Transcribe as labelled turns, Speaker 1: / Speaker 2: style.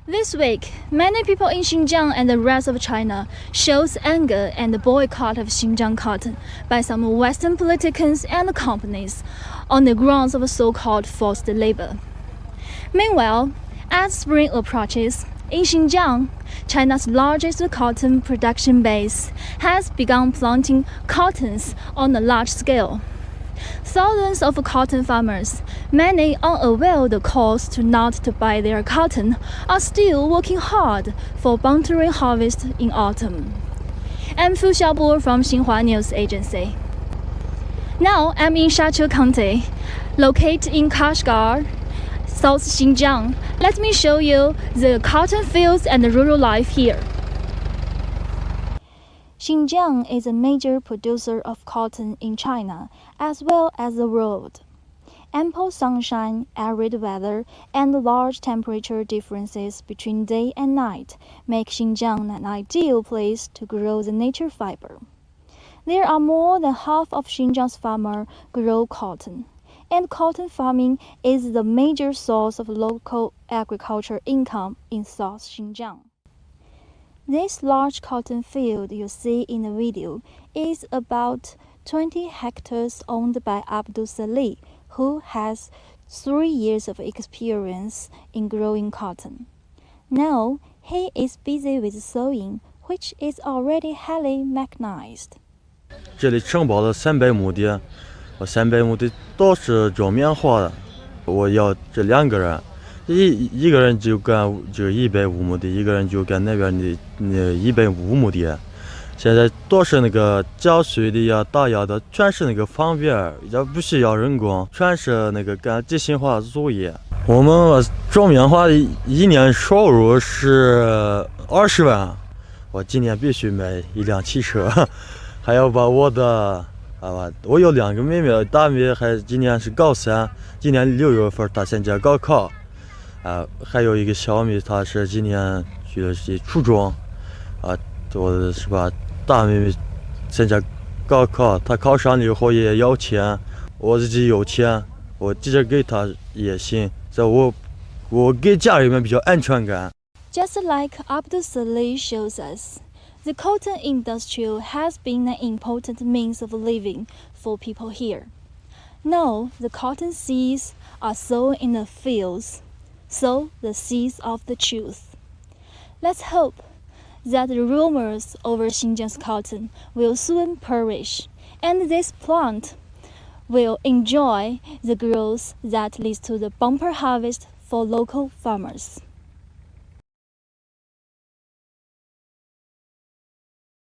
Speaker 1: This week, many people in Xinjiang and the rest of China shows anger and the boycott of Xinjiang cotton by some Western politicians and companies on the grounds of so-called forced labor. Meanwhile, as spring approaches, in Xinjiang, China's largest cotton production base has begun planting cottons on a large scale. Thousands of cotton farmers, many unaware of the cost not to buy their cotton, are still working hard for boundary harvest in autumn. I'm Fu Xiaobo from Xinhua News Agency. Now I'm in Shachu County, located in Kashgar, South Xinjiang. Let me show you the cotton fields and the rural life here. Xinjiang is a major producer of cotton in China as well as the world. Ample sunshine, arid weather, and large temperature differences between day and night make Xinjiang an ideal place to grow the nature fiber. There are more than half of Xinjiang's farmers grow cotton, and cotton farming is the major source of local agriculture income in South Xinjiang. This large cotton field you see in the video is about 20 hectares owned by Abdulsaleh, who has 3 years of experience in growing cotton. Now, he is busy with sowing, which is already highly mechanized.
Speaker 2: 这里承包了300亩地，我300亩地都是种棉花的，我要这2个人。一个人就干这150亩地，一个人就干那边的150亩地。现在都是那个浇水的呀、打药的，全是那个方便，也不需要人工，全是那个干机械化作业。我们种棉花的一年收入是20万，我今年必须买一辆汽车，还要把我的我有2个妹妹，大妹还今年是高3，今年6月份她参加高考。还有一个小妹，她是今年去的是初中，我是吧？大妹妹参加高考，她考上了以后也要钱，我自己有钱，我直接给她也行，这我给家人们比较安全感。
Speaker 1: Just like Abdulsaleh shows us, the cotton industry has been an important means of living for people here. Now, the cotton seeds are sown in the fields. Sow the seeds of the truth. Let's hope that the rumors over Xinjiang's cotton will soon perish, and this plant will enjoy the growth that leads to the bumper harvest for local farmers.